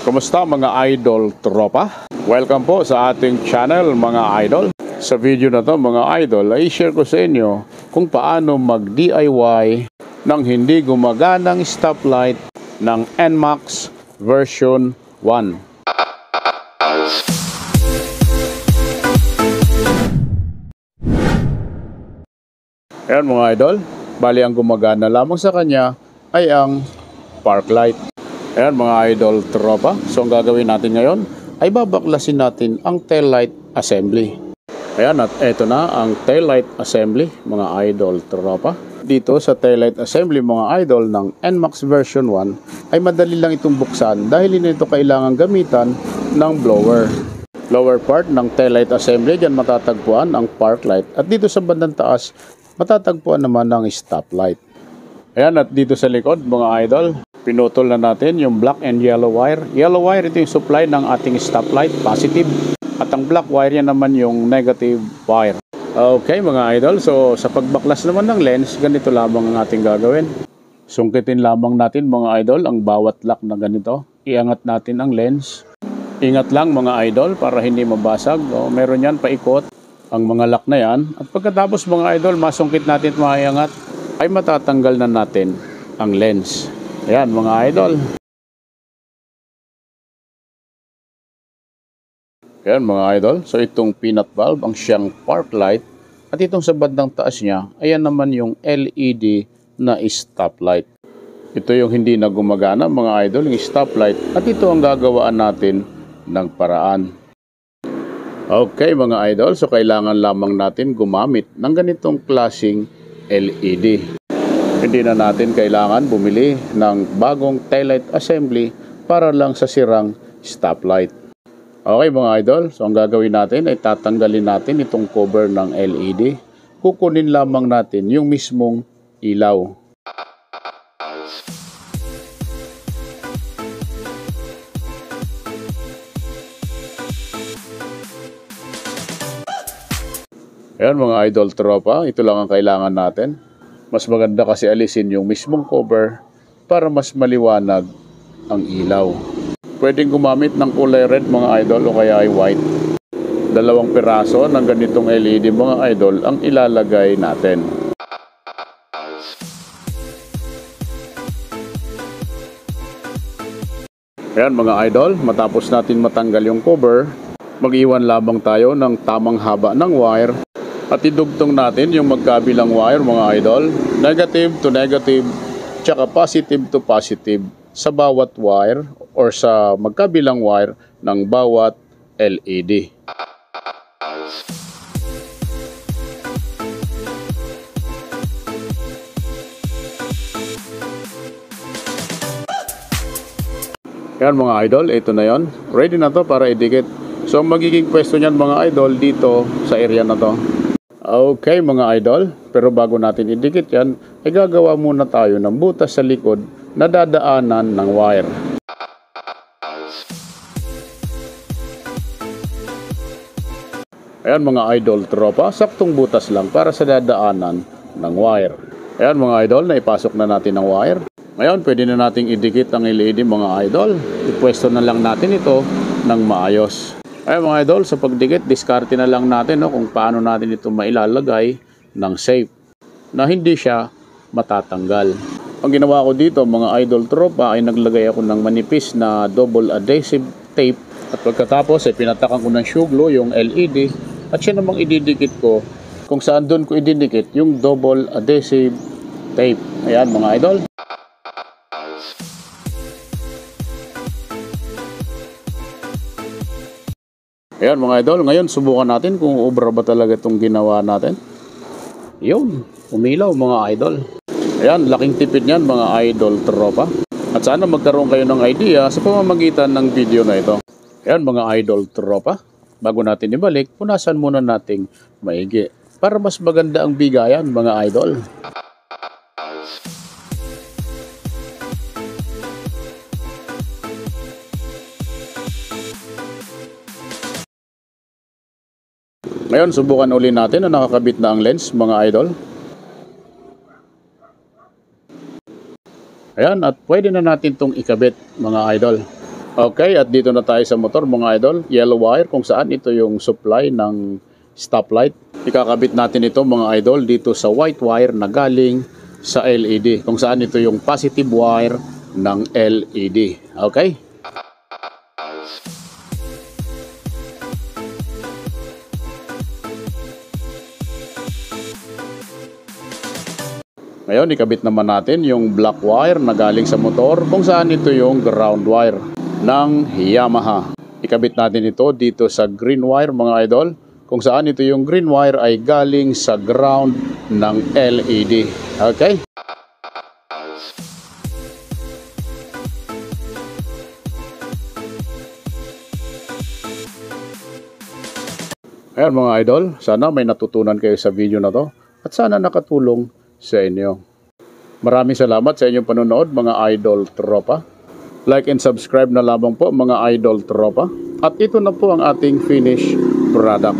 Kumusta mga idol tropa? Welcome po sa ating channel mga idol. Sa video na to mga idol ay share ko sa inyo kung paano mag DIY ng hindi gumaganang stoplight ng NMAX version 1. Ayan mga idol, bali ang gumagana lamang sa kanya ay ang park light. Ayan mga idol tropa, so ang gagawin natin ngayon ay babaklasin natin ang tail light assembly. Ayan at eto na ang tail light assembly mga idol tropa. Dito sa tail light assembly mga idol ng NMAX version 1 ay madali lang itong buksan dahil hindi ito kailangan gamitan ng blower. Lower part ng tail light assembly, dyan matatagpuan ang park light at dito sa bandang taas matatagpuan naman ang stop light. Ayan at dito sa likod mga idol, pinutol na natin yung black and yellow wire. Yellow wire ito yung supply ng ating stoplight, positive. At ang black wire yan naman yung negative wire. Okay mga idol, so sa pagbaklas naman ng lens, ganito lamang ang ating gagawin. Sungkitin lamang natin mga idol ang bawat lock na ganito. Iangat natin ang lens. Ingat lang mga idol para hindi mabasag. O, meron yan paikot ang mga lock na yan. At pagkatapos mga idol, masungkit natin at maiangat, ay matatanggal na natin ang lens. Ayan mga idol. Ayan mga idol. So itong peanut bulb ang siyang park light. At itong sa bandang taas niya, ayan naman yung LED na stop light. Ito yung hindi na gumagana mga idol, yung stop light. At ito ang gagawaan natin ng paraan. Okay mga idol, so kailangan lamang natin gumamit ng ganitong klaseng LED. Hindi na natin kailangan bumili ng bagong taillight assembly para lang sa sirang stoplight. Okay mga idol, so ang gagawin natin ay tatanggalin natin itong cover ng LED. Kukunin lamang natin yung mismong ilaw. Ayan mga idol tropa, ito lang ang kailangan natin. Mas maganda kasi alisin yung mismong cover para mas maliwanag ang ilaw. Pwedeng gumamit ng kulay red mga idol o kaya ay white. 2 piraso ng ganitong LED mga idol ang ilalagay natin. Ayan mga idol, matapos natin matanggal yung cover, mag-iwan lamang tayo ng tamang haba ng wire. At idugtong natin yung magkabilang wire mga idol, negative to negative, tsaka positive to positive sa bawat wire or sa magkabilang wire ng bawat LED. Yan mga idol, ito na yon. Ready na to para idikit. So ang magiging pwesto niyan mga idol dito sa area na to. Okay mga idol, pero bago natin idikit yan, ay gagawa muna tayo ng butas sa likod na dadaanan ng wire. Ayan mga idol tropa, saktong butas lang para sa dadaanan ng wire. Ayan mga idol, naipasok na natin ang wire. Ngayon, pwede na nating idikit ang LED mga idol. Ipwesto na lang natin ito ng maayos. Ay mga idol, sa pagdikit, diskarte na lang natin kung paano natin ito mailalagay ng safe na hindi siya matatanggal. Ang ginawa ko dito mga idol tropa ay naglagay ako ng manipis na double adhesive tape at pagkatapos ay pinatakan ko ng shoe glue yung LED at siya namang ididikit ko kung saan doon ko ididikit yung double adhesive tape. Ayan mga idol. Ayan mga idol, ngayon subukan natin kung obra ba talaga itong ginawa natin. Yun, umilaw mga idol. Ayan, laking tipid niyan mga idol tropa. At sana magkaroon kayo ng idea sa pamamagitan ng video na ito. Ayan mga idol tropa, bago natin ibalik, punasan muna nating maigi para mas maganda ang bigayan mga idol. Ngayon, subukan uli natin na nakakabit na ang lens, mga idol. Ayan, at pwede na natin itong ikabit, mga idol. Okay, at dito na tayo sa motor mga idol. Yellow wire kung saan ito yung supply ng stoplight. Ikakabit natin ito mga idol dito sa white wire na galing sa LED. Kung saan ito yung positive wire ng LED. Okay? Ngayon, ikabit naman natin yung black wire na galing sa motor kung saan ito yung ground wire ng Yamaha. Ikabit natin ito dito sa green wire mga idol kung saan ito yung green wire ay galing sa ground ng LED. Okay? Ayan mga idol, sana may natutunan kayo sa video na to at sana nakatulong sa inyo. Maraming salamat sa inyong panonood mga idol tropa. Like and subscribe na lamang po mga idol tropa. At ito na po ang ating finished product.